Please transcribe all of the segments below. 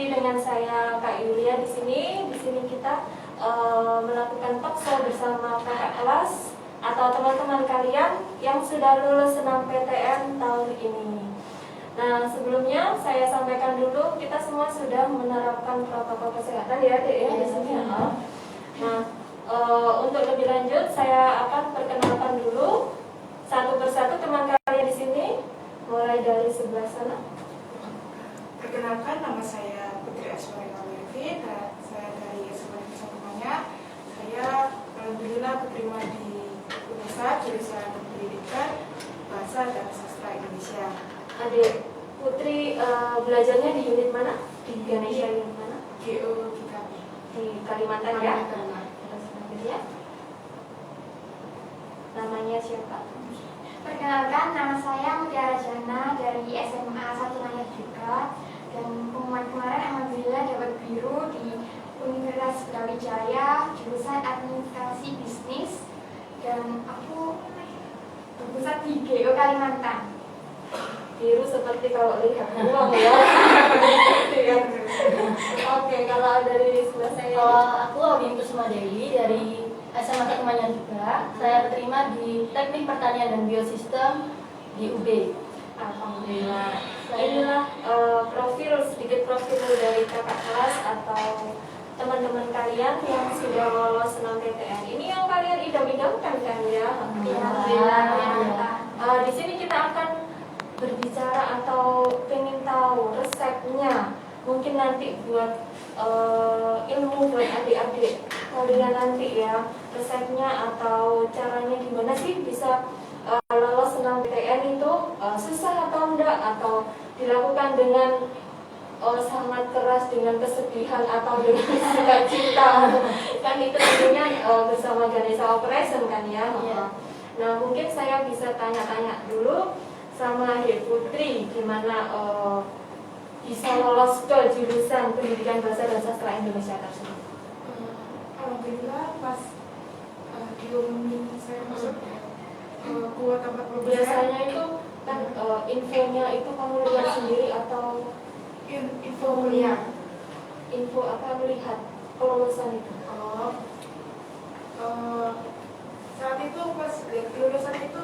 lagi dengan saya Kak Yulia di sini. Di sini kita melakukan talkshow bersama kakak kelas atau teman-teman kalian yang sudah lulus SNMPTN tahun ini. Nah, sebelumnya saya sampaikan dulu kita semua sudah menerapkan protokol kesehatan ya, Dek ya di sini. Nah, untuk lebih lanjut saya akan perkenalkan dulu satu persatu teman kalian di sini, mulai dari sebelah sana. Perkenalkan, nama saya Putri Aswari Kamervi dan saya dari SMA Semuanya. Saya alhamdulillah keterima di UNESA jurusan Pendidikan Bahasa dan Sastra Indonesia. Adik Putri belajarnya di unit mana? Di Ganesha unit mana? GO GKP Di Kalimantan ya? Kalimantan. Terus selanjutnya namanya siapa? Perkenalkan, nama saya Mutiara Jana dari SMA 1 Nanyar juga. Dan pengumuman kemarin alhamdulillah dapat biru di Universitas Brawijaya jurusan Administrasi Bisnis. Dan aku berpusat di GO Kalimantan. Biru seperti kalau lihat uang ya. Oke, kalau dari sebelah saya. Kalau aku Obi Kusuma-Dewi dari SMA Ketumanyan juga. Saya keterima di Teknik Pertanian dan Biosistem di UB. Alhamdulillah. Inilah sedikit profil dari kakak kelas atau teman-teman kalian yang sudah lolos SNMPTN. Ini yang kalian idam-idamkan kan ya? Alhamdulillah. Di sini kita akan berbicara atau pengen tahu resepnya. Mungkin nanti buat ilmu buat adik-adik kalian nanti ya, resepnya atau caranya gimana sih bisa lolos SNMPTN itu susah atau enggak, atau dilakukan dengan sangat keras, dengan kesedihan atau dengan sukacita. Kan itu tentunya bersama Ganesha Operation kan ya. Nah, mungkin saya bisa tanya-tanya dulu sama Dek Putri, gimana bisa lolos ke jurusan Pendidikan Bahasa dan Sastra Indonesia tersebut. Alhamdulillah pas di umum saya masuk kuota 40%. Biasanya itu kan infonya itu kamu lihat sendiri atau info kuliah. Info apa melihat kelulusan itu? Saat itu pas lulusan itu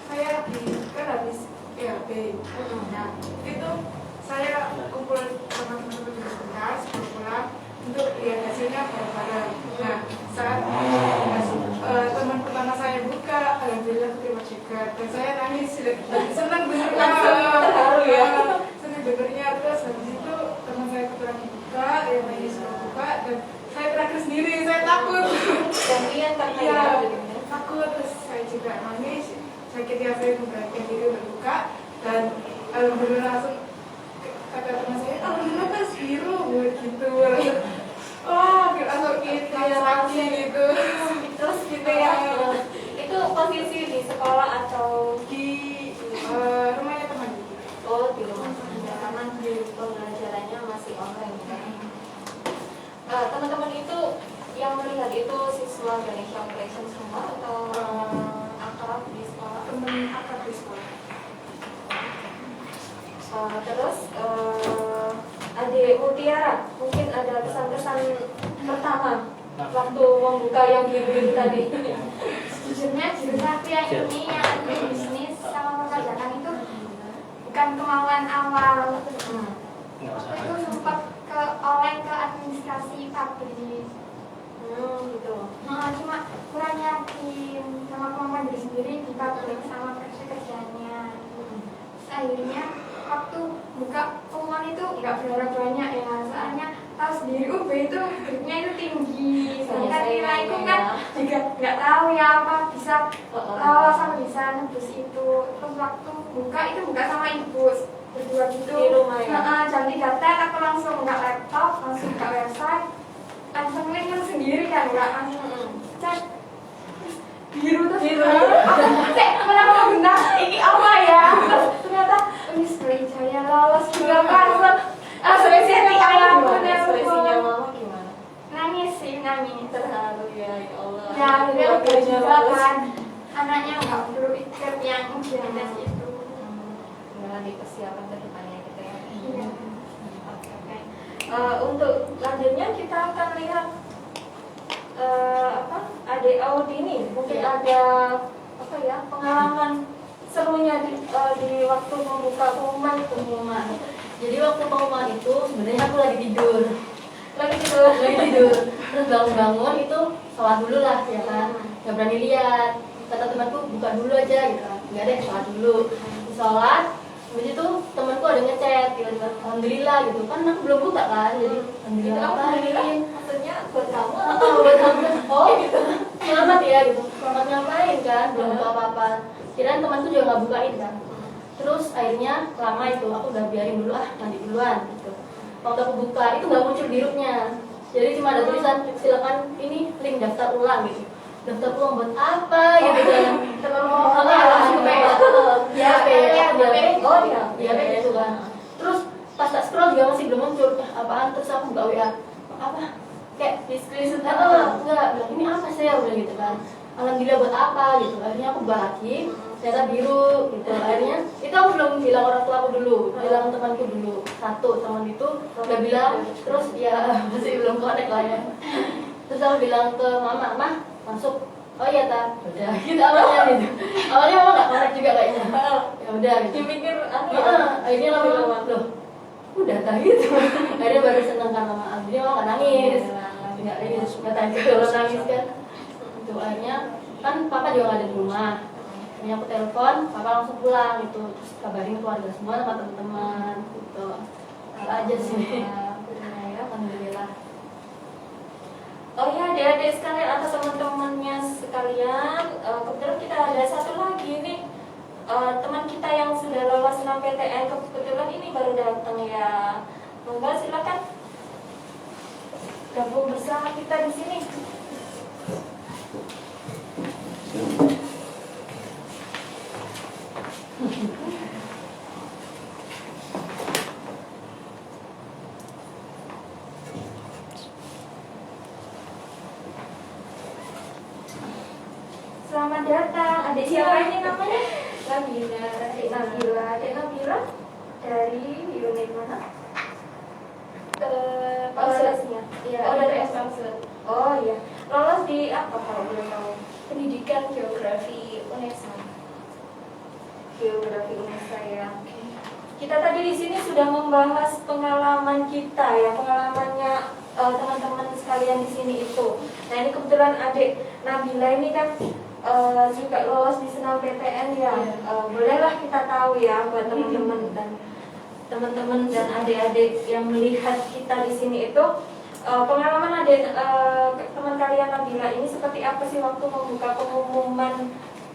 saya kan habis EAP. Nah, itu saya kumpul sama teman-teman di sekolah pulang untuk lihat hasilnya bareng-bareng. Nah, saat teman pertama saya buka, alhamdulillah terima juga. Dan saya nangis, senang dengarnya. Terharu ya. Senang dengarnya. Terus habis itu teman saya kebetulan buka, yang lainnya sudah buka, dan saya terakhir sendiri, saya takut. Gantian karena Iya, ya. takut. Terus saya juga nangis. Akhirnya saya memberanikan diri berbuka, dan alhamdulillah langsung kata teman saya, alhamdulillah pas biru gitu. Langsung saksi gitu. Terus gitu ya. Itu posisi di sekolah atau Di rumahnya teman. di rumah saja, karena di pembelajarannya masih online kan. Teman-teman itu yang melihat itu siswa Ganesha Operation semua atau akrab di sekolah? Teman akrab di sekolah. Terus Adik Mutiara, mungkin ada kesan-kesan pertama waktu membuka yang biru tadi. Sejujurnya jurusan yang ini yang admin bisnis sama perpajakan itu bukan kemauan awal. Waktu itu sempat oleh ke administrasi pabrik. Gitu. Nah, cuma kurang yakin sama kemampuan diri sendiri di pabrik sama kerjanya. Akhirnya waktu buka pengumuman itu nggak berharap banyak ya, soalnya tahu sendiri UB itu grade-nya itu tinggi. Sedangkan nilaiku kan juga nggak tahu ya apa bisa lolos sama bisa nebus itu. Terus waktu buka itu buka sama ibu berdua gitu. Di rumah ya? Jam 3 tet aku langsung buka laptop, langsung buka website, langsung link sendiri kan, nggak langsung cek biru tuh biru. Kenapa benar? Ini apa ya? Ternyata ini Brawijaya lolos juga kan. Ekspresi ayahku Ekspresinya mama gimana? nangis sih, nangis. Terharu ya Allah. Ya, dia udah Keluarganya juga lolos. kan. Anaknya nggak perlu ikut yang ujian tes itu. Gimana di persiapan ke depannya gitu ya? Iya. Oke. Untuk lanjutnya kita akan lihat adik Audi ini mungkin ada pengalaman serunya di waktu membuka pengumuman. Jadi waktu pengumuman itu sebenarnya aku lagi tidur. Lagi tidur. Terus bangun-bangun itu sholat dulu lah ya kan. Gak berani lihat. Kata temanku buka dulu aja gitu kan. Enggak deh, sholat dulu. Sholat. Habis itu temanku ada ngechat gitu. Alhamdulillah gitu kan, aku belum buka kan. Jadi alhamdulillah ngapain? Maksudnya buat kamu. Buat kamu. Oh gitu. Selamat ya gitu. Selamat ngapain kan? Belum buka apa-apa. Kirain temanku juga nggak bukain kan. Terus akhirnya lama itu aku udah biarin dulu nanti duluan gitu. Waktu aku buka itu nggak muncul di grupnya. Jadi cuma ada tulisan silakan ini link daftar ulang gitu. Daftar ulang buat apa gitu kan? Gitu kan. Terus pas tak scroll juga masih belum muncul. Apaan? Terus aku buka WA. Apa? Kayak di screenshot enggak bilang ini apa sih ya udah gitu kan. Alhamdulillah buat apa gitu. Akhirnya aku buka lagi, ternyata biru gitu. Akhirnya itu aku belum bilang orang tua aku dulu, bilang temanku dulu. Satu teman itu udah bilang, terus ya masih belum connect lah ya. Terus aku bilang ke mama masuk. Oh iya ta, udah gitu awalnya gitu. Awalnya mama nggak connect juga kayaknya. Ya udah gitu. Dipikir Akhirnya lama udah tak gitu. Akhirnya baru seneng kan mama. Akhirnya mama nggak nangis. Nggak tanya kalau nangis kan. Itu akhirnya kan papa juga nggak ada di rumah. Akhirnya aku telepon, papa langsung pulang gitu. Terus kabarin keluarga semua sama teman-teman gitu. Itu aja sih. Alhamdulillah. Oh ya, adik-adik sekalian atau teman-temannya sekalian, kebetulan kita ada satu lagi nih teman kita yang sudah lolos SNMPTN, kebetulan ini baru datang ya. Monggo silakan gabung bersama kita di sini. Selamat datang, adik siapa ini namanya? Nabila. Adik Nabila Dari unit mana? Lolosnya. Iya, Oh, dari IPS. Maksud. Oh iya. Lolos di apa kalau boleh tahu? Pendidikan Geografi UNESA. Geografi UNESA ya. Kita tadi di sini sudah membahas pengalaman kita ya, pengalamannya teman-teman sekalian di sini itu. Nah ini kebetulan adik Nabila ini kan juga lolos di SNMPTN ya. Bolehlah kita tahu ya buat teman-teman dan adik-adik yang melihat kita di sini itu pengalaman adik teman kalian Nabila ini seperti apa sih waktu membuka pengumuman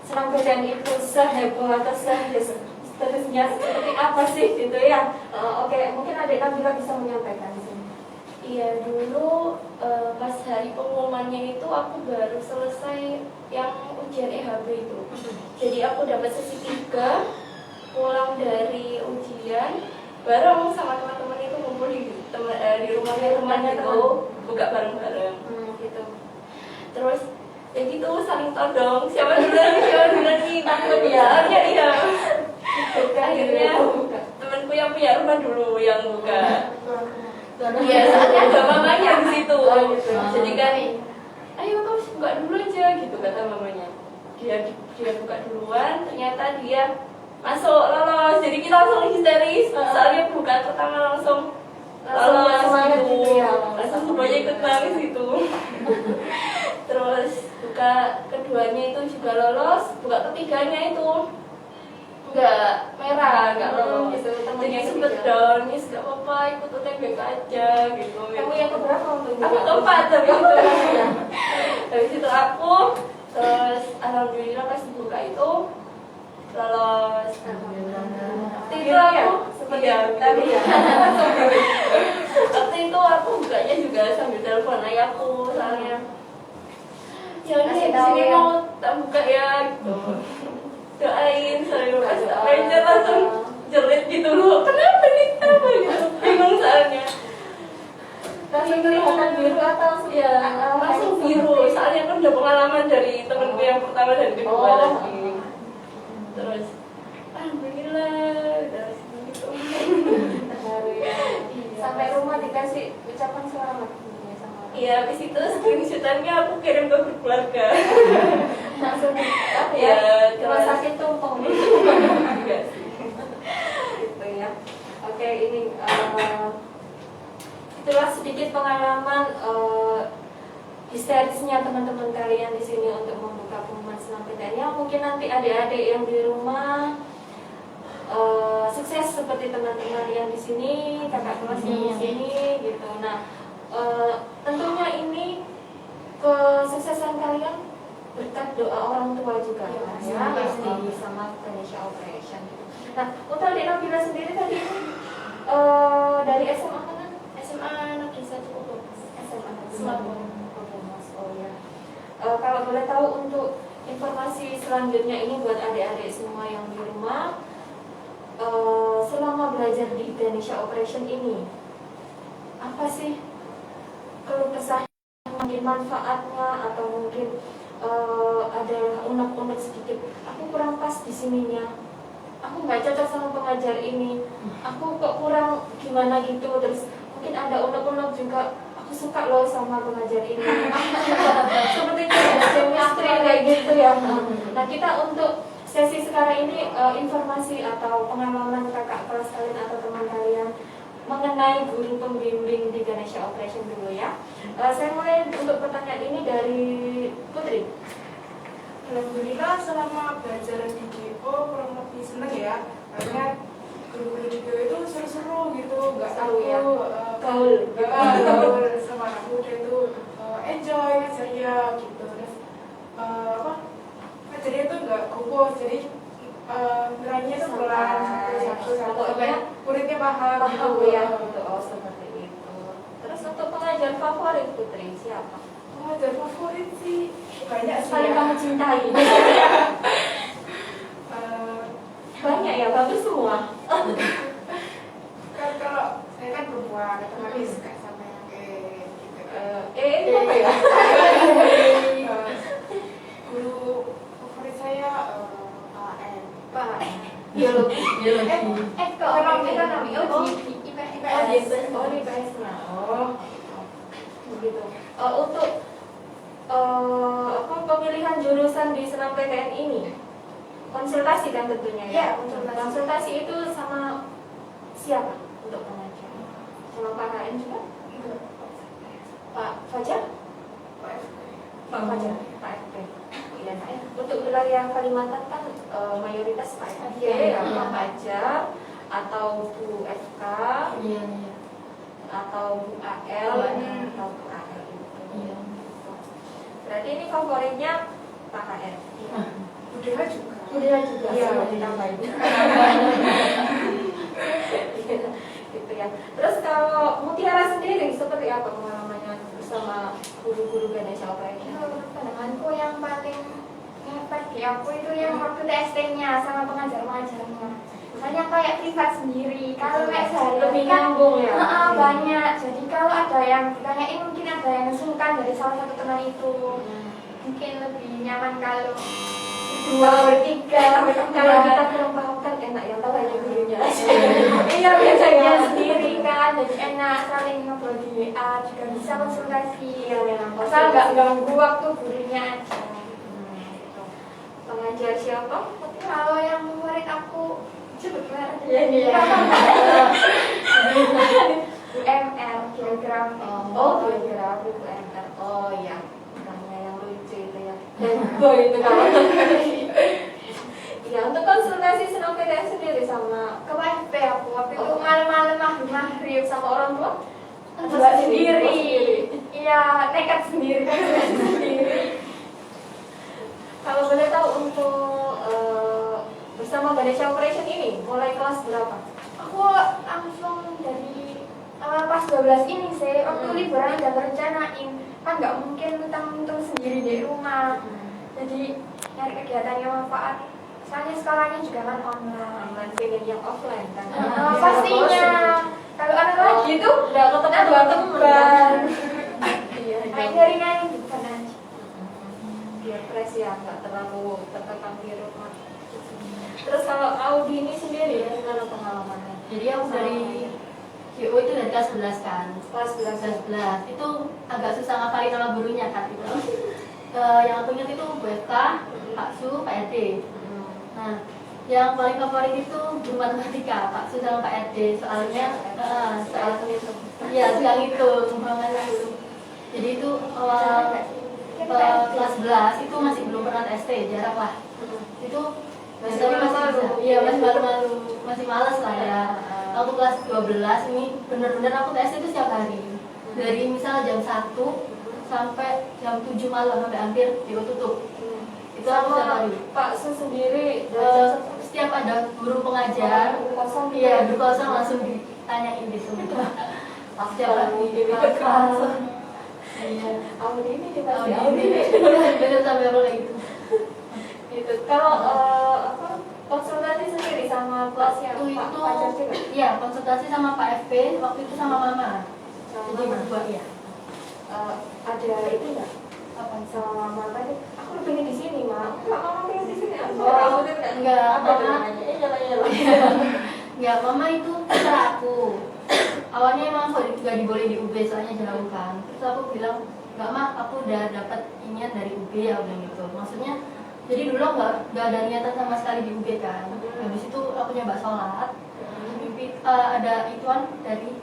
SNMPTN itu, seheboh atau seterusnya seperti apa sih gitu ya. Oke, mungkin adik Nabila bisa menyampaikan di sini. Iya, dulu pas hari pengumumannya itu aku baru selesai yang ujian EHB itu. Jadi aku dapat sesi 3, pulang dari ujian, bareng sama teman-teman itu ngumpul di rumahnya temannya itu, buka bareng-bareng gitu. Terus ya gitu saling todong, siapa duluan nih, takut ya, iya. Akhirnya temanku yang punya rumah dulu yang buka. Iya, soalnya ada mamanya di situ. Jadi kan, ayo kamu buka dulu aja gitu kata mamanya. Dia buka duluan, ternyata dia masuk lolos. Jadi kita langsung histeris. Soalnya buka pertama langsung lolos gitu. Langsung semuanya ikut nangis gitu. Terus buka keduanya itu juga lolos. Buka ketiganya itu enggak merah, enggak lolos gitu. Jadi sempet down, nggak apa-apa, ikut UTBK aja gitu. Kamu yang keberapa untuk Aku keempat tapi itu. Habis itu aku terus alhamdulillah pas buka itu lolos. Waktu itu aku seperti tadi ya. Waktu itu aku bukanya juga sambil telepon ayahku soalnya. Ya ini di sini mau tak buka ya gitu. Doain saya pas tak baca langsung jerit gitu loh. Kenapa nih? Kenapa gitu? Bingung soalnya. Langsung kelihatan biru atau Ya, langsung biru. Soalnya kan udah pengalaman dari temenku yang pertama dan kedua lagi. Terus, alhamdulillah, terus gitu. terharu ya. Iya. Sama sampai rumah dikasih ucapan selamat ya sama orang. Iya, habis itu screenshotannya aku kirim ke grup keluarga. Langsung apa Ya, ya rumah sakit tumpeng Enggak sih. gitu ya. Oke, ini itulah sedikit pengalaman histerisnya teman-teman kalian di sini untuk membuka pengumuman senam PTN. Ya, mungkin nanti adik-adik yang di rumah sukses seperti teman-teman yang di sini, kakak kelas yang di sini gitu. Nah, tentunya ini kesuksesan kalian berkat doa orang tua juga ya, sama Ganesha Operation. Nah, untuk adik Nabila sendiri tadi dari SMA mana? SMA Negeri 1 Bogor. SMA Selatan. Oh ya. Kalau boleh tahu untuk informasi selanjutnya ini buat adik-adik semua yang di rumah, selama belajar di Ganesha Operation ini, apa sih keluh kesah, mungkin manfaatnya atau mungkin ada unek-unek sedikit, aku kurang pas di sininya, aku nggak cocok sama pengajar ini, aku kok kurang gimana gitu, terus mungkin ada unek-unek juga, aku suka loh sama pengajar ini, seperti itu ada chemistry kayak gitu ya. Nah, kita untuk sesi sekarang ini informasi atau pengalaman kakak kelas kalian atau teman kalian mengenai guru pembimbing di Ganesha Operation dulu ya. Saya mulai untuk pertanyaan ini dari Putri. Alhamdulillah selama belajar di GO kurang lebih seneng ya, karena guru-guru di GO itu seru-seru gitu, nggak Seru ya. gaul sama anak muda itu enjoy ngajarnya gitu, terus ngajarnya itu nggak kumpul, jadi nilainya itu pelan satu sampai muridnya paham gitu ya gitu. Oh, seperti itu. Terus untuk pengajar favorit Putri siapa? Pengajar favorit sih banyak sih Paling ya. kamu cintai? Banyak ya, bagus semua. Kan kalau saya kan perempuan, tapi suka sama yang gitu. Ini apa ya? Guru favorit saya Pak Biologi. Ekonomi. Oh, di IPS. Oh, di IPS-nya. Oh, begitu. Untuk pemilihan jurusan di senam PTN ini, konsultasi kan tentunya ya. Iya, Konsultasi itu sama siapa untuk pengajar? Sama Pak KN juga? Pak Fajar? Pak Fajar, Pak FP. Iya, Pak. Untuk wilayah Kalimantan kan mayoritas Pak FP, ya, Pak Fajar atau Bu FK atau Bu AL atau Bu AL itu. Berarti ini favoritnya Pak KN. Budaya juga. Budaya juga. Iya, ditambahin. Gitu ya. Terus kalau Mutiara sendiri seperti apa pengalamannya bersama guru-guru Ganesha Operation? Pandanganku yang paling hebat di aku itu yang waktu TST-nya sama pengajar-pengajarnya. Soalnya kayak privat sendiri. Kalau kayak sehari Lebih kan nyambung ya. banyak. Jadi kalau ada yang ditanyain mungkin ada yang sungkan dari salah satu teman itu. Mungkin lebih nyaman kalau Dua bertiga. Kalau kita kurang paham kan enak ya, tahu aja gurunya aja. Iya, biasanya sendiri kan, jadi enak saling ngobrol di WA, juga bisa konsultasi. Iya, memang. Asal nggak ganggu waktu gurunya aja. Gitu. Pengajar siapa? Kalau yang favorit aku sebetulnya Iya. UMR geografi. Oh, geografi UMR. Oh iya, namanya yang lucu itu ya. Boy itu kawan. Iya, untuk konsultasi senam PTN sendiri sama Ke WFP aku waktu itu malam-malam maghrib sama orang tua. Atau Buat sendiri? sendiri. Iya, nekat sendiri. Kalau boleh tahu untuk bersama Ganesha Operation ini mulai kelas berapa? Aku langsung dari awal pas 12 ini sih, waktu liburan udah berencanain. Kan nggak mungkin mentang-mentang sendiri di rumah. Jadi nyari kegiatan yang manfaat. Soalnya sekolahnya juga kan online. Online pengen yang offline kan? Pastinya. Kalau ada lagi tuh udah ketemu dua teman. Iya, main jaringan bukan aja. biar fresh ya, nggak terlalu terkekang di rumah. Terus kalau Audi ini sendiri gimana pengalamannya? Jadi aku dari GO itu dari dari kelas 11 kan. Kelas 11. Kelas 11 itu agak susah ngapalin nama gurunya kan itu. Yang aku ingat itu Bu Eka, Pak Su, Pak Ede. Nah, yang paling favorit itu guru matematika, Pak Su sama Pak Ede. Soalnya soal iya tukang hitung banget itu. Jadi itu awal kelas 11 itu masih belum pernah tes ST, jarak lah. Itu Masih tapi malu-malu. iya masih malu-malu, masih malas lah ya. Waktu kelas 12 ini bener-bener aku tes itu setiap hari. Dari misal jam 1 sampai jam 7 malam sampai hampir tutup. Itu aku setiap hari. Pak Su sendiri Setiap ada guru pengajar, kosong iya guru kosong langsung ditanyain gitu. Setiap hari iya. Awal ini kita Bener sampai apa kayak gitu. gitu. Kalau konsultasi sendiri sama kelasnya Waktu Pak itu Fajar juga. iya konsultasi sama Pak FP, waktu itu sama Mama. Sama Jadi Mama. berdua ya. Ada itu nggak? Apa sama Mama tadi? Aku pengen di sini, Ma. Enggak, Mama pengen di sini. Oh, enggak, Apa Mama. namanya? Ya Mama itu terserah aku. Awalnya emang aku gak diboleh di UB soalnya jauh kan. Terus aku bilang nggak mah, aku udah dapat inian dari UB ya bilang gitu. Maksudnya jadi dulu nggak ada niatan sama sekali di UB kan. Habis itu aku nyoba sholat. Mimpi ada ituan dari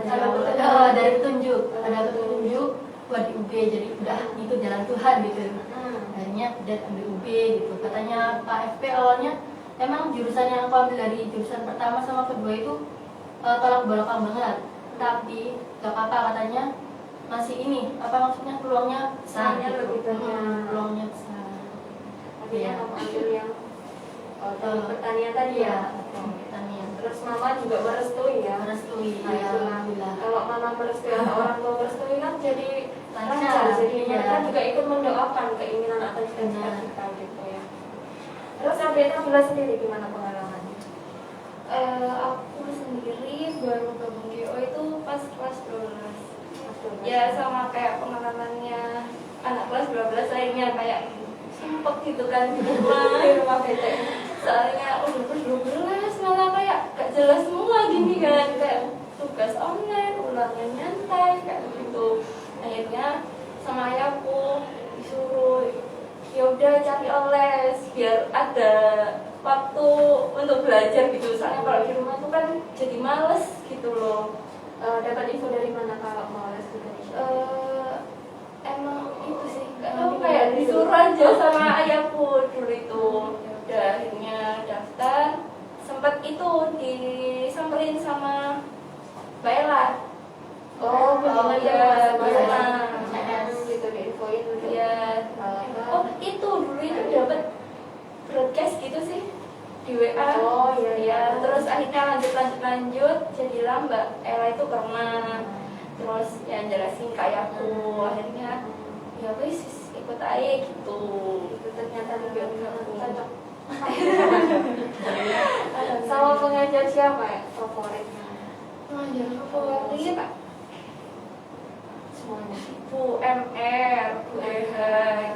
dari petunjuk, ada petunjuk buat di UB. Jadi udah itu jalan Tuhan gitu. Akhirnya udah ambil UB gitu. Katanya Pak FP awalnya emang jurusan yang aku ambil dari jurusan pertama sama kedua itu tolak belakang banget, tapi gak apa-apa katanya masih ini apa maksudnya peluangnya besar, Peluangnya lebih banyak. peluangnya besar. Akhirnya kamu ambil yang pertanian tadi Iya, ya. pertanian. Terus Mama juga merestui ya. Merestui, Nah, ya, itulah. alhamdulillah. Kalau Mama merestui atau orang tua merestui kan jadi Lancar, lancar. Jadi iya. mereka juga ikut mendoakan keinginan atau cita-cita kita gitu ya. Terus update Nabila sendiri gimana pengalamannya? Aku sendiri baru gabung GO itu pas kelas 12. Ya sama kayak pengalamannya anak kelas 12 lainnya, kayak sumpek gitu kan di rumah bete. Soalnya udah kelas 12 malah kayak gak jelas semua gini kan, kayak tugas online, ulangan nyantai kayak gitu. Akhirnya sama ayahku disuruh ya udah cari les biar ada waktu untuk belajar gitu. Soalnya kalau di rumah tuh kan jadi males gitu loh. Dapat info dari mana kalau mau les juga? Emang itu sih nggak tahu, kayak disuruh aja sama ayahku dulu itu. Ya udah akhirnya daftar, sempat itu disamperin sama Mbak Ella. Oh, bimbingan iya, sama bimbingan. gitu diinfoin gitu. Iya. Oh itu dulu itu dapat broadcast gitu sih di WA. Oh iya Ya, terus akhirnya lanjut jadilah Mbak Ella itu pernah terus yang jelasin kayak aku. Akhirnya ya wis ikut aja gitu. Itu ternyata lebih cocok. Iya. Sama pengajar siapa ya favoritnya? Pengajar favorit Pak Semuanya. Bu MR, Bu Deha.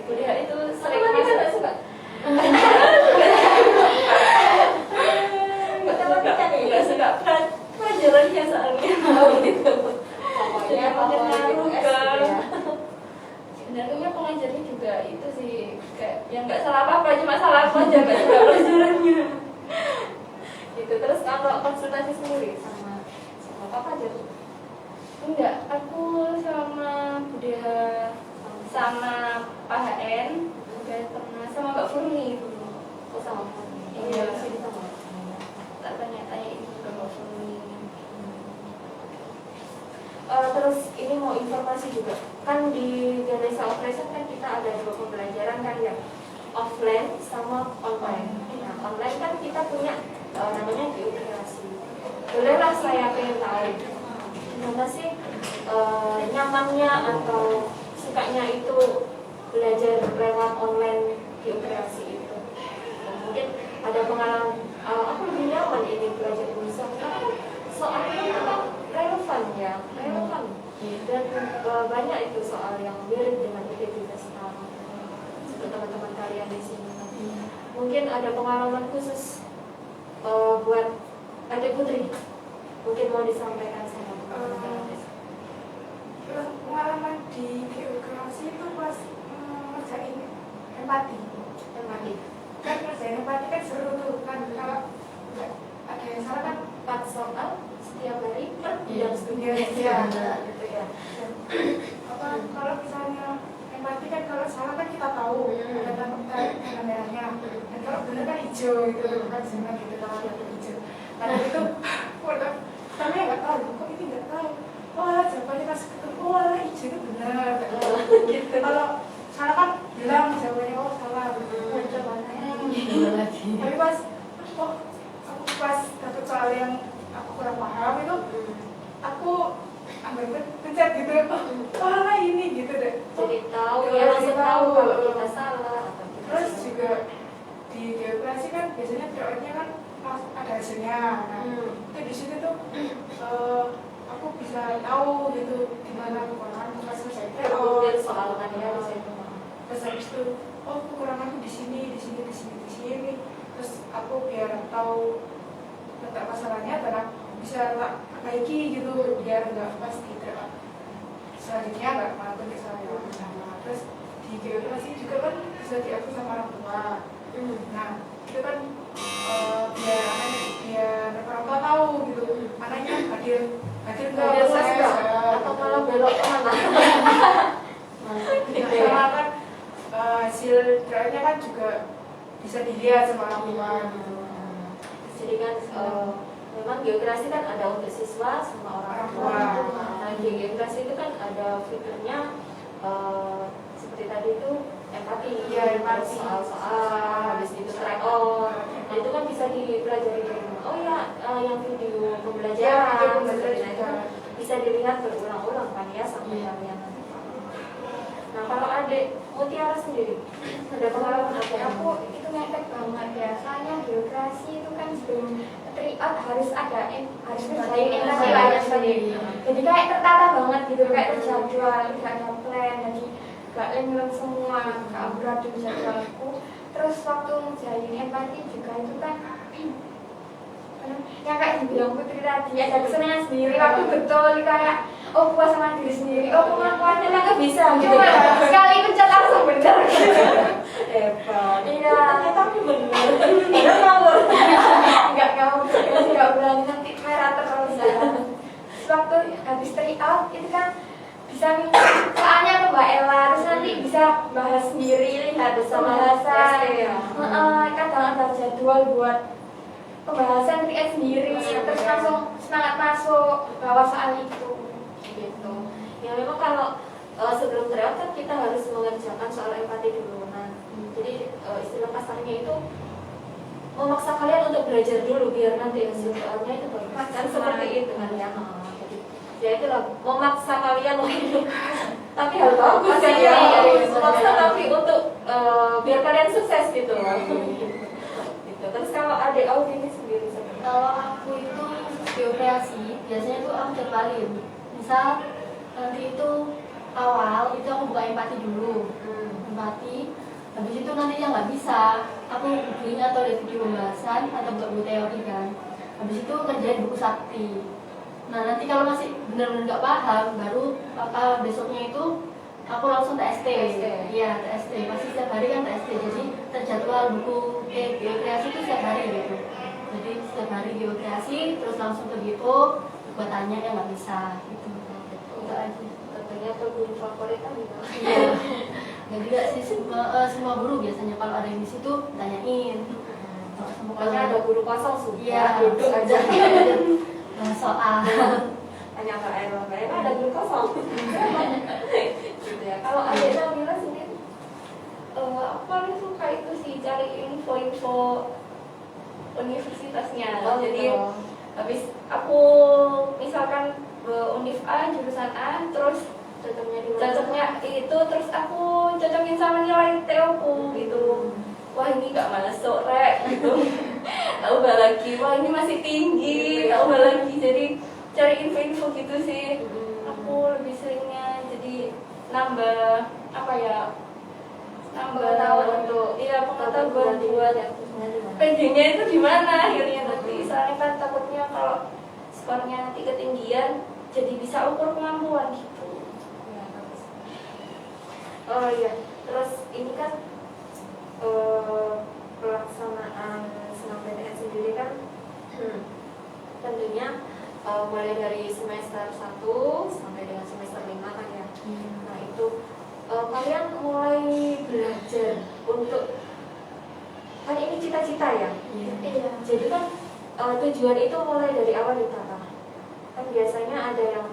Bu Deha itu sering Mana bisa nggak suka? nggak suka pelajarannya soalnya gitu. Pokoknya Jadi makin ngaruh favorit ke ya. sebenarnya pengajarnya juga itu sih kayak yang nggak salah apa-apa, cuma salah aku aja nggak suka pelajarannya. Gitu. Terus kalau konsultasi sendiri sama apa aja tuh? Enggak, aku sama Budeha sama Pak HN udah pernah, sama Mbak Furni dulu. Oh sama. Iya. Sini sama. Tak tanya-tanya itu ke Mbak Furni. Terus ini mau informasi juga kan di Ganesha Operation kan kita ada dua pembelajaran kan ya, offline sama online. Nah online kan kita punya namanya GU Kreasi. Bolehlah saya pengen tahu gimana sih nyamannya atau sukanya itu belajar lewat online GU Kreasi itu. Nah, mungkin ada pengalaman aku lebih nyaman ini belajar di karena soalnya relevan ya, relevan dan banyak itu soal yang mirip dengan identitas kamu untuk teman-teman kalian di sini. Mungkin ada pengalaman khusus buat adik Putri mungkin mau disampaikan sama teman-teman. Pengalaman di geografi itu pas ngerjain empati. Kan ngerjain empati kan seru tuh kan, kalau nggak ada yang salah kan 4 soal setiap hari per Iya. bidang studi Iya, iya. gitu ya. kalau misalnya empati kan kalau salah kan kita tahu ada tanda merahnya, dan kalau benar kan hijau gitu kan, sebenarnya gitu kalau ada hijau. Karena itu waduh, kami nggak tahu kok ini nggak tahu. Wah, jawabannya pas ketemu, wah hijau itu benar. Gitu. Kalau salah kan bilang jawabannya oh salah. Coba Coba lagi. Tapi pas oh aku pas dapet soal yang aku kurang paham itu, aku ambil pencet gitu, wah ini gitu deh. Jadi tahu Iya, ya, langsung jadi tahu tahu. kalau kita salah atau kita Terus salah. juga di geografi kan biasanya teorinya kan pas ada hasilnya. Nah, itu di situ tuh aku bisa tahu gitu gimana kekurangan bekas selesai Kemudian soal kan ya di situ. Terus habis itu oh kekuranganku di sini. Terus aku biar tahu letak masalahnya dan aku bisa perbaiki gitu biar nggak pas tidak selanjutnya nggak melakukan kesalahan yang sama. Terus di geografi juga kan bisa diatur sama orang tua. Nah itu kan biar orang tua tahu gitu anaknya hadir nggak Kemudian pas les nggak? Atau malah belok kemana? Gitu ya. sama kan hasil drawingnya kan juga bisa dilihat sama orang tua gitu. Jadi kan memang geografi kan ada untuk siswa sama orang tua. Nah di geografi itu kan ada fiturnya seperti tadi itu empati, Iya, empati. soal-soal, habis itu try on. Nah itu kan bisa dipelajari dari rumah. Oh ya, yang video pembelajaran, Iya, video pembelajaran seperti itu juga. bisa dilihat berulang-ulang kan ya sampai kalian nanti paham. Nah kalau adik Mutiara sendiri ada pengalaman apa? aku itu ngefek banget ya, soalnya geografi itu kan sebelum tryout harus ada harus ngerjain empati lah ya tadi. Jadi kayak tertata banget gitu, kayak terjadwal, nggak ada plan, jadi gak lem semua, gak amburadul jadwalku. Terus waktu ngerjain empati juga itu kan yang kayak dibilang Putri tadi, ada kesenangan sendiri waktu betul kayak oh puas sama diri sendiri, oh pengakuannya nggak bisa gitu. Sekali pencet langsung bener gitu. Hebat. Iya. Tapi benar. Ada ngawur. Nggak berani nanti merah terus ya. Waktu habis tryout itu kan bisa minta soalnya ke Mbak Ella, terus nanti bisa bahas sendiri, lihat pembahasan. Kadang ada jadwal buat pembahasan triad sendiri, terus langsung semangat masuk bawa soal itu. Gitu. Ya memang kalau sebelum tryout kan kita harus mengerjakan soal empati dulu. Nah, jadi istilah kasarnya itu memaksa kalian untuk belajar dulu biar nanti hasil soalnya itu bagus. Kan seperti itu kan ya. Jadi ya itulah memaksa kalian untuk tapi harus bagus kan ya. Memaksa tapi untuk biar kalian sukses gitu loh. Gitu. Terus kalau adik Audi ini sendiri sebenarnya. Kalau aku itu geografi, biasanya tuh aku jadwalin. Misal nanti itu awal itu aku buka empati dulu, empati. Habis itu nanti yang nggak bisa, aku googling atau lihat video pembahasan atau buat buku teori kan. Habis itu kerjain buku sakti. Nah nanti kalau masih benar-benar nggak paham, baru besoknya itu aku langsung TST. Iya TST, masih setiap hari kan TST. Jadi terjadwal buku geografi itu setiap hari gitu. Jadi setiap hari geografi, terus langsung ke Gipo, buat tanya yang nggak bisa gitu. Itu aja. Ternyata guru favorit kan gitu. Iya. Dan juga sih semua guru biasanya kalau ada yang di situ tanyain. Pokoknya ada guru kosong sudah Iya, duduk aja. Soal. Tanya ke Ella, ada guru kosong. Gitu ya. Kalau adik Nabila sendiri, aku paling suka itu sih cari info-info universitasnya. Jadi habis aku misalkan ke Univ A jurusan A, terus cocoknya itu terus aku cocokin sama nilai TO ku gitu. Wah ini gak masuk rek gitu. Tambah lagi, wah ini masih tinggi, tambah lagi. Jadi cari info-info gitu sih. Aku lebih seringnya jadi nambah apa ya? Nambah untuk iya pengetahuan buat PD-nya itu gimana akhirnya nanti. Soalnya kan takutnya kalau skornya nanti ketinggian jadi bisa ukur kemampuan gitu. Ya, bagus. Oh iya, terus ini kan pelaksanaan senam PTN sendiri kan tentunya mulai dari semester 1 sampai dengan semester 5 kan ya. Nah itu kalian mulai belajar untuk kan ini cita-cita ya. Iya. Jadi kan tujuan itu mulai dari awal ditata. Kan biasanya ada yang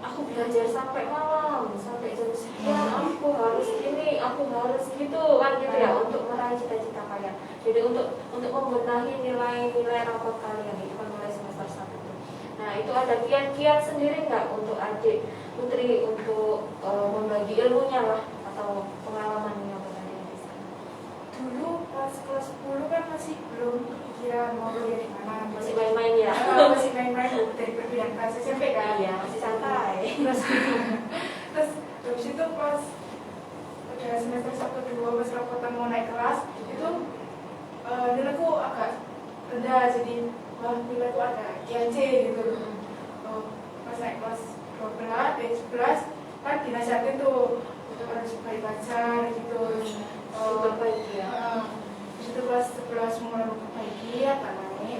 aku belajar sampai malam, sampai jam sekian, aku harus ini, aku harus gitu kan gitu ya untuk meraih cita-cita kalian. Jadi untuk membenahi nilai-nilai rapot kalian itu kan mulai semester 1 itu. Nah itu ada kiat-kiat sendiri nggak untuk adik putri untuk membagi ilmunya lah atau pengalamannya bagaimana di sana? Dulu pas kelas 10 kan masih belum kepikiran mau kuliah di mana. Masih main-main ya? Masih main-main dari perpindahan kelas SMP kan. Iya, masih santai. Terus habis itu pas udah semester 1-2 pas rapotan mau naik kelas itu nilaiku agak rendah, jadi nilaiku ada GAC gitu. Pas naik kelas 11 kan dinasihatin tuh harus baik belajar gitu. Diperbaiki ya. Terus itu kelas 11 mulai memperbaiki ya,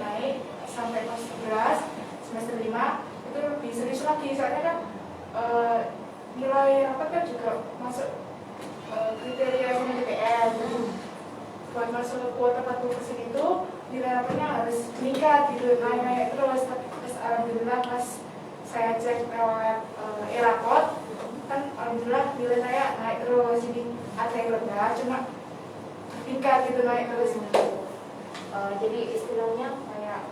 naik sampai kelas 11 semester 5 itu lebih serius lagi, soalnya kan nilai rapat kan juga masuk kriteria SNMPTN. Buat masuk ke kuota 40% itu nilai rapatnya harus meningkat gitu, naik terus. Tapi alhamdulillah pas saya cek lewat e-rapot kan alhamdulillah nilai saya naik terus, jadi ada yang rendah cuma tingkat gitu naik terus. Jadi istilahnya kayak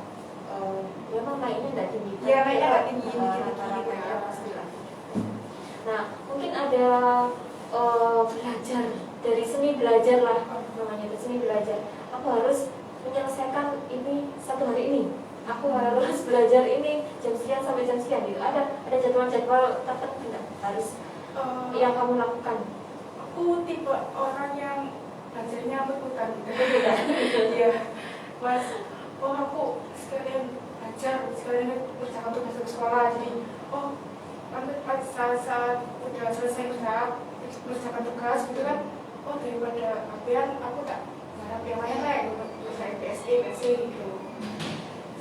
memang naiknya nggak tinggi. Iya, naiknya nggak tinggi, rata-rata gitu. ya pasti lah. Nah mungkin ada belajar dari seni belajar lah namanya itu seni belajar. Aku harus menyelesaikan ini satu hari ini. Aku harus belajar ini jam sekian sampai jam sekian gitu. Ada jadwal-jadwal tertentu nggak harus yang kamu lakukan? Aku tipe orang yang belajarnya berputar gitu. Iya, mas, aku sekalian belajar, sekalian kerjakan tugas ke sekolah. Jadi, nanti pas saat udah selesai kerjakan tugas gitu kan, daripada HP-an aku tak garap yang lain lah, gitu. Misalnya PSE gitu.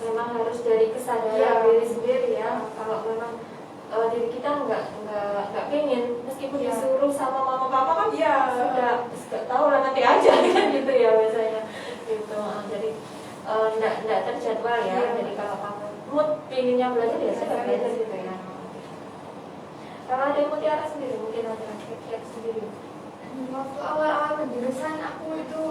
Memang harus dari kesadaran diri sendiri ya. Kalau memang diri kita nggak pengen, meskipun disuruh sama mama papa kan sudah tahu lah nanti aja kan gitu ya biasanya gitu. Jadi nggak terjadwal ya. Jadi kalau kamu mood pengennya belajar ya sudah belajar gitu ya. Kalau ada Mutiara sendiri mungkin ada kiat sendiri. Waktu awal-awal penjurusan aku itu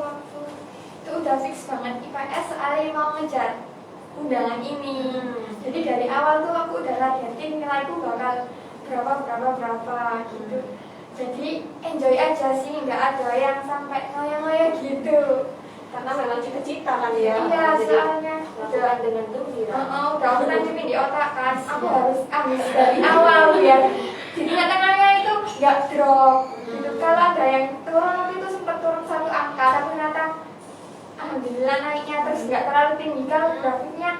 udah fix banget IPS soalnya mau ngejar undangan ini. Jadi dari awal tuh aku udah latihan nilaiku bakal berapa gitu. Jadi enjoy aja sih, nggak ada yang sampai ngoyo-ngoyo gitu. Karena memang cita-cita kan ya. Iya, soalnya udah dengan gembira. udah aku nancumin di otak kan. Aku harus ambis dari awal biar jadi tengahnya itu nggak drop. Gitu. Kalau ada yang turun itu sempat turun satu angka, tapi ternyata alhamdulillah naiknya terus nggak terlalu tinggi. Kalau grafiknya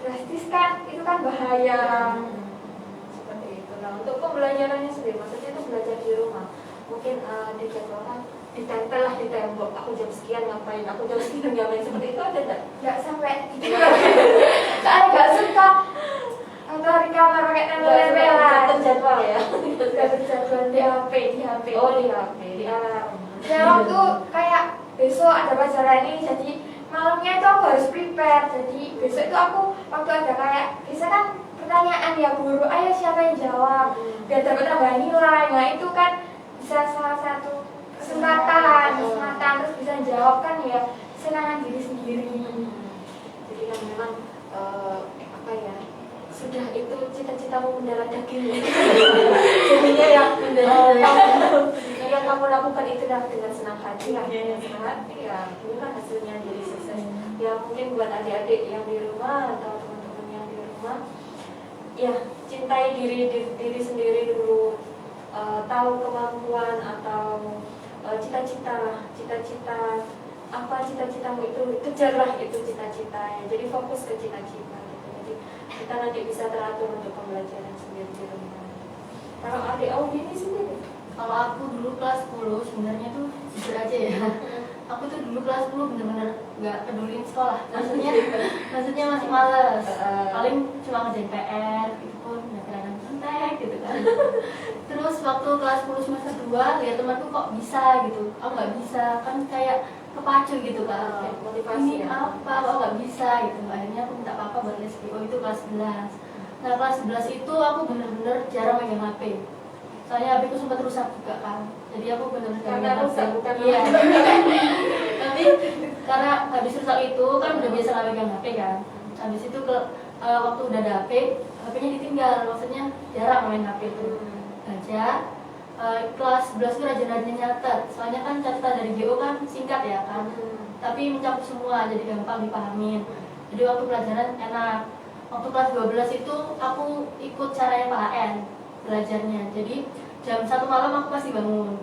drastis kan, itu kan bahaya. Seperti itu. Nah untuk pembelajarannya sendiri, maksudnya itu belajar di rumah. Mungkin dijadwalkan, ditempel lah di tembok. Aku jam sekian ngapain, aku jam sekian ngapain, seperti itu ada nggak? Nggak sampai gitu. Soalnya nggak suka atau di kamar pakai tempel-tempelan. Terjadwal ya. Nggak terjadwal di HP. Oh di HP, di alarm. Ya waktu kayak besok ada pelajaran ini, jadi malamnya itu aku harus prepare. Jadi besok itu aku waktu ada kayak bisa kan pertanyaan ya guru, ayo siapa yang jawab biar dapat tambahan nilai. Nah itu kan bisa salah satu kesempatan terus bisa jawab kan ya, senangan diri sendiri. Jadi kan memang apa ya, sudah itu cita-citamu mendarah daging. Jadinya yang kamu lakukan itu dengan senang hati lah, dengan senang hati ya. Inilah hasilnya jadi sukses. Ya mungkin buat adik-adik yang di rumah atau teman-teman yang di rumah, ya cintai diri sendiri dulu. Tahu kemampuan atau cita-cita lah, cita-cita apa cita-citamu itu kejarlah itu cita-citanya. Jadi fokus ke cita-cita gitu. Jadi kita nanti bisa teratur untuk pembelajaran sendiri di rumah. Kalau adik Audi ini sendiri? Kalau aku dulu kelas 10 sebenarnya tuh jujur aja ya. Aku tuh dulu kelas 10 bener-bener nggak peduliin sekolah. Maksudnya masih males. Paling cuma ngerjain PR, itu pun nggak kadang santai gitu kan. Terus waktu kelas 10 semester 2 lihat temanku kok bisa gitu. Aku nggak bisa, kan kayak kepacu gitu kan. Kayak, Motivasi ini ya? apa? Kok nggak bisa gitu. Akhirnya aku minta papa buat les PO itu kelas 11. Nah kelas 11 itu aku bener-bener jarang megang HP. Soalnya HP ku sempat rusak juga kan, jadi aku benar-benar Karena rusak, bukan iya. Tapi karena habis rusak itu kan udah biasa nggak pegang HP kan. Habis itu waktu udah ada HP-nya ditinggal, maksudnya jarang main HP itu. Belajar kelas 11 itu rajin-rajin nyatet, soalnya kan catatan dari GO kan singkat ya kan, tapi mencakup semua jadi gampang dipahamin. Jadi waktu pelajaran enak. Waktu kelas 12 itu aku ikut caranya Pak HN belajarnya. Jadi jam 1 malam aku pasti bangun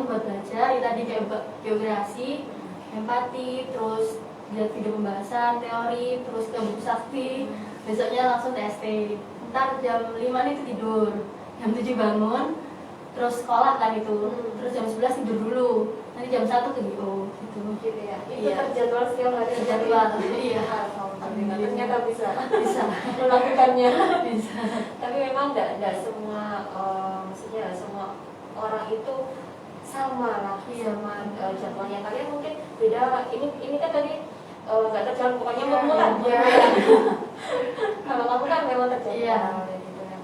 buat belajar. Tadi kayak geografi, empati, terus lihat video pembahasan, teori, terus ke buku sakti. Besoknya langsung TST. Ntar jam 5 itu tidur, jam 7 bangun, terus sekolah kan itu. Terus jam 11 tidur dulu, nanti jam 1 ke GO gitu. Gitu ya? Itu Iya. terjadwal setiap hari? Terjadwal, iya. Ternyata bisa Bisa melakukannya. bisa. Tapi memang tidak semua, maksudnya semua orang itu sama lah, sama jadwalnya. Kalian mungkin beda. Ini kan tadi nggak terjadwal, pokoknya memulat. Kalau kamu kan memang terjadwal, gitu ya.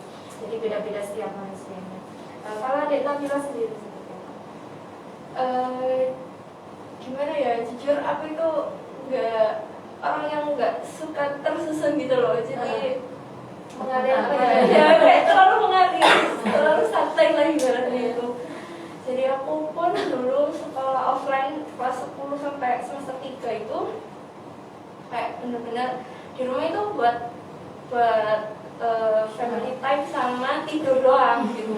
Jadi beda-beda setiap manusianya. Kalau adik Nabila sendiri seperti apa? Gimana ya, jujur aku itu nggak orang yang nggak suka tersusun gitu loh, jadi mengalir apa ya, kayak terlalu mengalir, terlalu santai lah ibaratnya itu. Jadi aku pun dulu sekolah offline kelas 10 sampai semester 3 itu kayak bener-bener di rumah itu buat family time sama tidur doang gitu.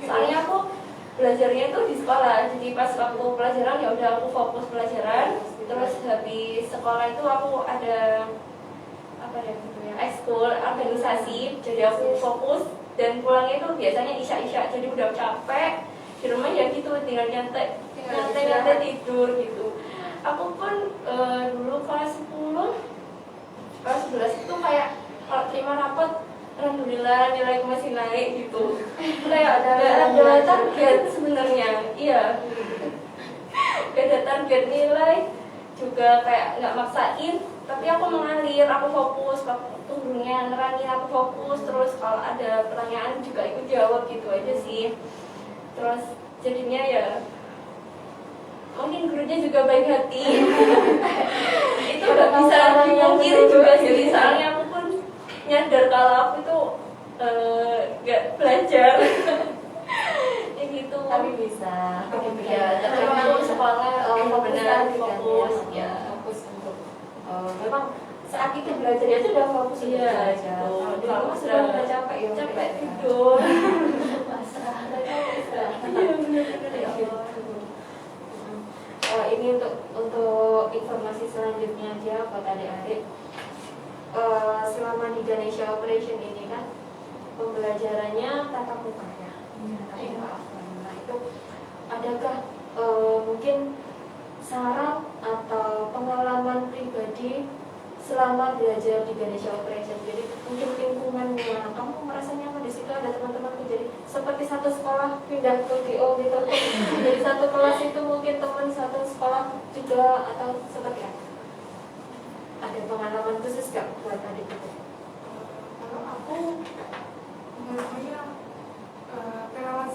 Soalnya aku belajarnya itu di sekolah, jadi pas waktu pelajaran ya udah aku fokus pelajaran. Terus habis sekolah itu aku ada apa ya gitu ya, ekskul organisasi, jadi aku fokus. Dan pulangnya itu biasanya isya-isya, jadi udah capek di rumah ya gitu, tinggal nyantai tidur gitu. Aku pun dulu kelas 10 kelas 11 itu kayak kalau terima rapat, alhamdulillah nilai masih naik gitu. Kayak ada target sebenarnya, iya. Gak ada target nilai, juga kayak nggak maksain, tapi aku mengalir, aku fokus. Waktu gurunya nerangin aku fokus, terus kalau ada pertanyaan juga ikut jawab gitu aja sih. Terus jadinya ya mungkin gurunya juga baik hati. Itu nggak bisa dipungkiri juga sih, soalnya aku pun nyadar kalau aku itu nggak belajar. Ya gitu. Tapi bisa. Ya, tapi aku sekolah benar fokus ya. Fokus untuk memang saat itu belajar itu udah fokus untuk Iya, belajar. gitu. Kalau kamu sudah capek ya. Capek tidur. Pasrah. Iya benar-benar ya. Ini untuk informasi selanjutnya aja buat adik-adik. Selama di Ganesha Operation ini kan pembelajarannya tatap muka ya. Nah itu adakah mungkin saran atau pengalaman pribadi selama belajar di Ganesha Operation? Jadi mungkin lingkungannya kamu merasa nyaman di situ, ada teman-temanku, jadi seperti satu sekolah pindah ke GO gitu. Jadi satu kelas itu mungkin teman satu sekolah juga, atau seperti apa? Ada pengalaman khusus gak buat adik itu? Kalau aku menurutnya kenalan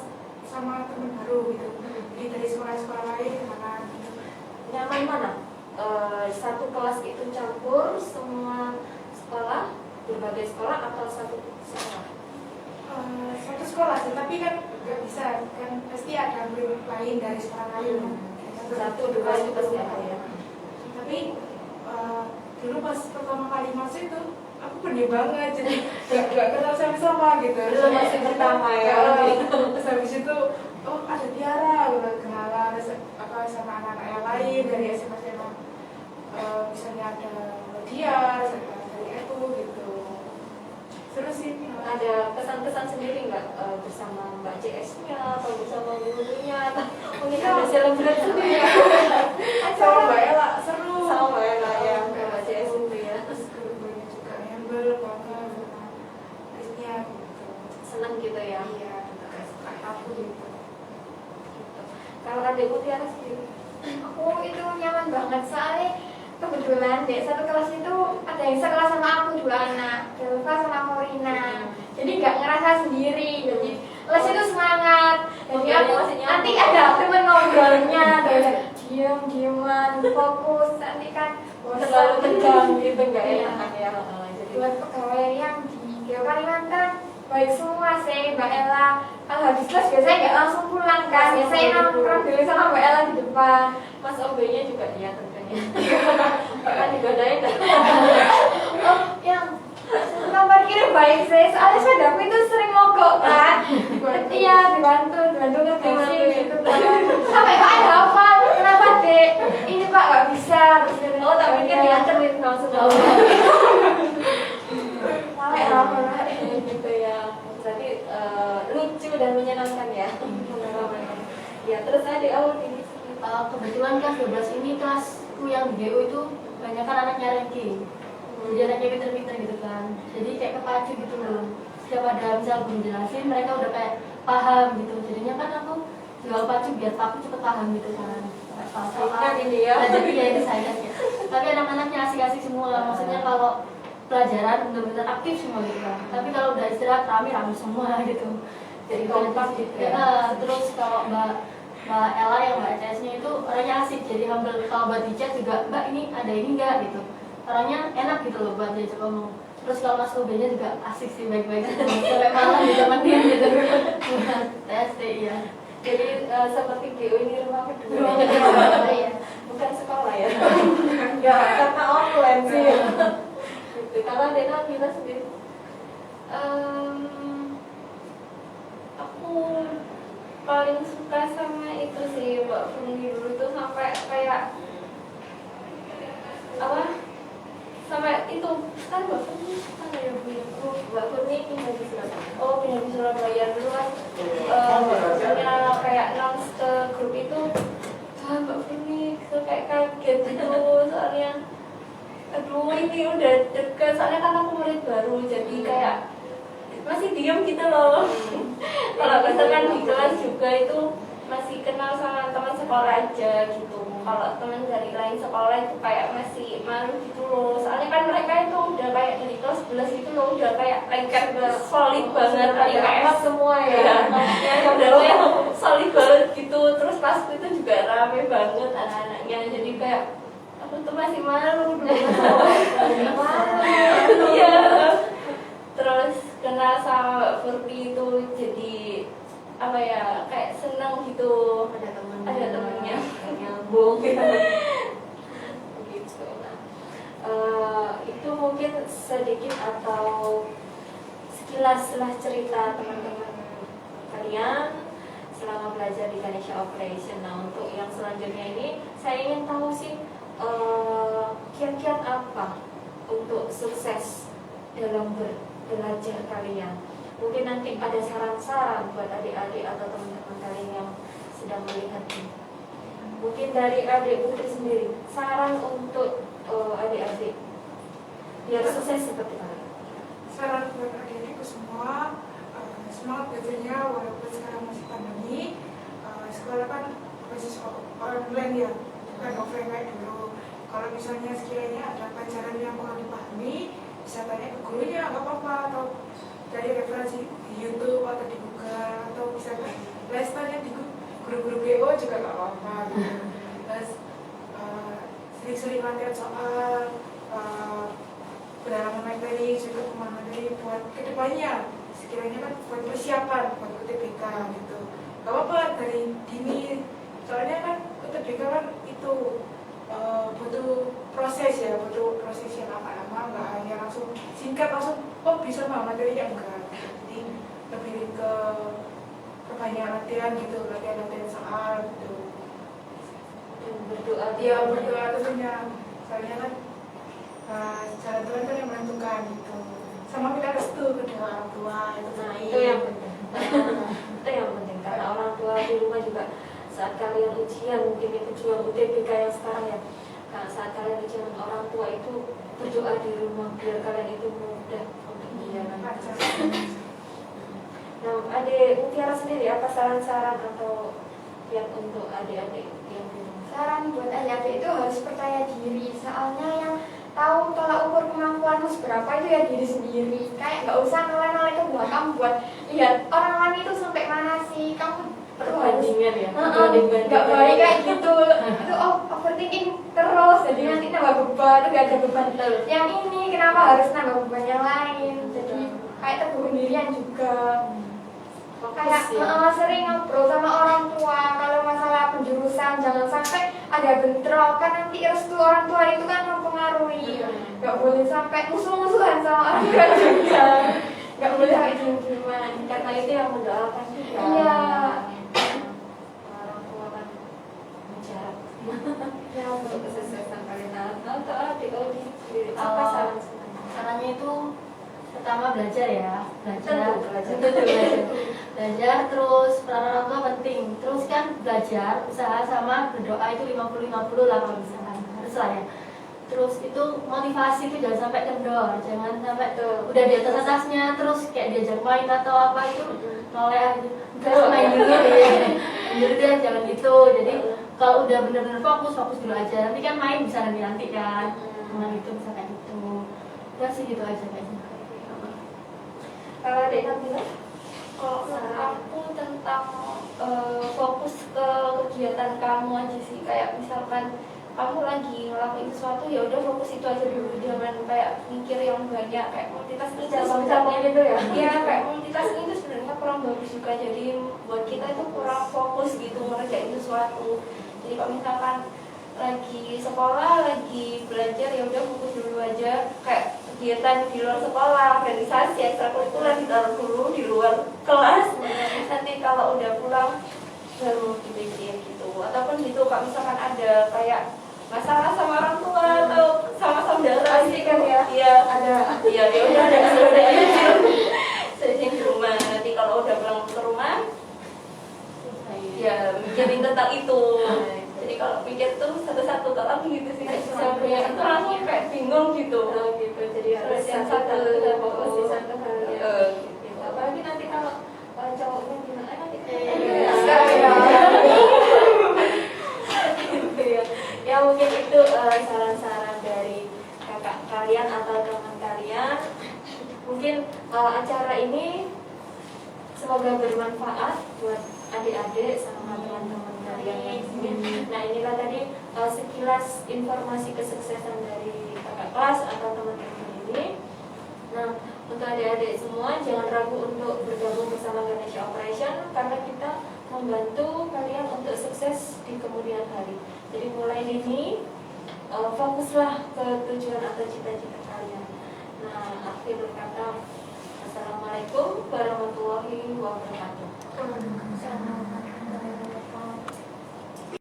sama teman baru gitu, jadi dari sekolah-sekolah lain kenalan gitu. Nyaman mana? Satu kelas itu campur semua sekolah, berbagai sekolah, atau satu sekolah? Satu sekolah sih, tapi kan nggak bisa, kan pasti ada murid lain dari sekolah lain. Satu dua itu pasti ada ya. Tapi dulu pas pertama kali masuk itu aku pede banget, jadi nggak kenal sama-sama gitu. Itu masih pertama ya. Terus habis itu oh ada Tiara, udah kenalan apa sama anak-anak yang lain dari SMA misalnya ada dia dari itu gitu. seru sih. Ada pesan-pesan sendiri nggak bersama Mbak CS-nya atau bersama gurunya atau mungkin ada selebrasi sendiri Sama Mbak Ella seru. sama Mbak Ella ya Mbak CS itu ya. Terus guru-gurunya juga humble banget sama guysnya gitu. Senang gitu ya. Iya, kayak suka aku gitu. Kalau adik Mutiara sendiri Aku itu nyaman banget soalnya kebetulan di satu kelas itu ada yang sekelas sama aku 2 anak, Delva sama Corina. Jadi nggak ngerasa sendiri. Jadi les itu semangat. Jadi aku nanti ada temen ngobrolnya, diem-dieman, fokus. Nanti kan terlalu tegang gitu nggak Iya. enak ya. Jadi buat pegawai yang di Jawa Kalimantan baik semua sih Mbak Ella. Kalau habis kelas biasanya nggak langsung pulang kan, biasanya nongkrong dulu sama Mbak Ella di depan. Mas OB-nya juga ya tentunya. Kan digodain dah. Oh, yang tukang parkir baik sih, soalnya sepedaku itu sering mogok kan. Iya, dibantu ngerti gitu kan. Sampai Pak hafal, kenapa dek? Ini Pak nggak bisa. Oh tak pikir dianterin langsung tahu. Sampai hafal. Gitu ya. Berarti lucu dan menyenangkan ya. Ya terus adik awal ini Kebetulan kelas 12 ini kelasku yang di GU itu banyak kan anaknya ranking. Jadi anaknya pinter-pinter gitu kan. Jadi kayak kepacu gitu loh. Setiap ada misal guru jelasin mereka udah kayak paham gitu. Jadinya kan aku jual pacu biar aku cepet paham gitu kan. kan ini ya. Nah, jadi ya itu saya. Tapi anak-anaknya asik-asik semua. Maksudnya kalau pelajaran benar-benar aktif semua gitu kan. Tapi kalau udah istirahat rame-rame semua gitu. Jadi Kompak gitu ya. Terus kalau Mbak Ella yang Mbak CS-nya itu orangnya asik, jadi humble. Kalau buat di chat juga, Mbak ini ada ini enggak gitu. Orangnya enak gitu loh buat diajak ngomong. Terus kalau Mas OB-nya juga asik sih, baik-baik sampai malam ditemenin gitu. TST ya. Jadi seperti GU ini rumah kedua. Rumah kedua. Iya. Bukan sekolah ya. Ya karena online sih. Gitu. Kalau Dena kita sendiri. Aku paling suka sama itu sih Mbak Furni dulu tuh sampai kayak apa? Sampai itu kan Mbak Furni kan ya Bu ya. Mbak Furni pindah di Surabaya. Oh pindah di Surabaya dulu kan. Punya kayak announce ke grup itu. Wah Mbak Furni kayak kaget gitu soalnya. Aduh ini udah deket soalnya kan aku murid baru jadi kayak masih diem gitu loh. Kalau misalkan di kelas juga itu masih kenal sama teman sekolah aja gitu. Kalau teman dari lain sekolah itu kayak masih malu gitu loh. Soalnya kan mereka itu udah kayak dari kelas 11 itu loh udah kayak lengket solid banget kayak semua ya. Yang udah kayak solid banget gitu. Terus pas itu juga rame banget anak-anaknya. Jadi kayak aku tuh masih malu belum iya. Terus kenal sama Mbak Furni itu jadi apa ya kayak senang gitu ada temennya nyambung gitu. Nah, itu mungkin sedikit atau sekilas lah cerita teman-teman kalian selama belajar di Ganesha Operation. Nah untuk yang selanjutnya ini saya ingin tahu sih kiat-kiat apa untuk sukses dalam belajar kalian. Mungkin nanti ada saran-saran buat adik-adik atau teman-teman kalian yang sedang melihat ini. Mungkin dari adik Putri sendiri, saran untuk adik-adik biar sukses seperti kalian. Saran buat adik-adikku semua, semangat belajarnya walaupun sekarang masih pandemi. Sekolah kan masih online ya, bukan offline kayak dulu. Kalau misalnya sekiranya ada pelajaran yang kurang dipahami, bisa tanya ke gurunya, nggak apa-apa, atau dari referensi di YouTube atau di Google, atau bisa les tanya di guru-guru BO juga nggak apa-apa gitu. Terus sering-sering latihan soal, pendalaman materi, juga pemahaman materi buat kedepannya, sekiranya kan buat persiapan buat UTBK gitu. Nggak apa-apa dari dini, soalnya kan UTBK kan itu butuh proses ya, butuh proses yang lama-lama, nggak hanya langsung singkat langsung oh bisa mah materinya enggak. Jadi lebih ke perbanyak latihan gitu, latihan soal gitu. Dan berdoa Dia berdoa tentunya, soalnya kan jalan Tuhan kan yang menentukan gitu. sama minta restu kedua orang tua itu. Nah itu yang penting. Itu yang penting karena orang tua di rumah juga saat kalian ujian, mungkin itu juga UTBK yang sekarang ya. Nah, saat kalian ujian, orang tua itu berdoa di rumah biar kalian itu mudah untuk menjalankan. Nah, adik Mutiara sendiri apa saran-saran atau yang untuk adik-adik yang di rumah? Saran buat adik-adik itu harus percaya diri, soalnya yang tahu tolak ukur kemampuanmu seberapa itu ya diri sendiri. Kayak nggak usah nolak-nolak ke belakang buat lihat orang lain itu sampai mana sih, kamu perlu harus Perbandingan ya? nggak baik kayak gitu. Itu overthinking terus, jadi nanti nambah beban, itu gak ada beban. Yang ini kenapa harus nambah beban yang lain, jadi kayak teguh pendirian juga. Kayak sering ngobrol sama orang tua kalau masalah penjurusan, jangan sampai ada bentrok, kan nanti restu orang tua itu kan mempengaruhi. Nggak boleh sampai musuh-musuhan sama orang tua juga, nggak boleh sampai cium-ciuman. Karena itu yang mendoakan juga. Iya. Orang tua kan menjahat Ya, untuk kesuksesan kalian. Atau adik sendiri apa Oh. saran sebenarnya? Caranya itu pertama belajar ya, belajar, Tentu, belajar terus peran orang tua penting. Terus kan belajar, usaha sama berdoa itu 50-50 lah kalau misalkan harus lah ya. Terus itu motivasi itu jangan sampai kendor, jangan sampai udah di atas atasnya terus kayak diajak main atau apa itu noleh aja. Udah main dulu ya, main dulu deh, jangan gitu. Jadi kalau udah bener-bener fokus dulu aja. Nanti kan main bisa nanti kan, dengan itu bisa kayak gitu. Udah sih gitu aja kayaknya. Kalau adik Nabila? Kalau menurut aku tentang fokus ke kegiatan kamu aja sih, kayak misalkan kamu lagi ngelakuin sesuatu ya udah fokus itu aja dulu, jangan kayak mikir yang banyak kayak multitasking Cabang-cabang gitu ya? Iya, kayak multitasking itu sebenarnya kurang bagus juga, jadi buat kita itu kurang fokus gitu ngerjain sesuatu. Jadi kalau misalkan lagi sekolah, lagi belajar ya udah fokus dulu aja, kayak kegiatan di luar sekolah, organisasi, ekstrakurikuler ditaruh dulu di luar kelas. Nanti kalau udah pulang baru dibikin gitu. Ataupun gitu kalau misalkan ada kayak masalah sama orang tua atau sama saudara Pasti kan ya? Iya, Ada. iya ya udah ada selesai di rumah. Nanti kalau udah pulang ke rumah ya mikirin tentang itu. Jadi kalau pikir tuh satu-satu kalau gitu sih kayak bisa banyak itu langsung kayak bingung gitu. Oh gitu, jadi harus Terus yang satu satu fokus di satu hal ya. gitu. Apalagi nanti kalau cowoknya gimana nanti sekarang ya. gitu ya. Ya mungkin itu saran-saran dari kakak kalian atau teman kalian. Mungkin acara ini semoga bermanfaat buat adik-adik sama teman-teman kalian yang di sini. Nah inilah tadi sekilas informasi kesuksesan dari kakak kelas atau teman-teman ini. Nah untuk adik-adik semua jangan ragu untuk bergabung bersama Ganesha Operation karena kita membantu kalian untuk sukses di kemudian hari. Jadi mulai dini fokuslah ke tujuan atau cita-cita kalian. Nah akhir kata Assalamualaikum warahmatullahi wabarakatuh. Sama.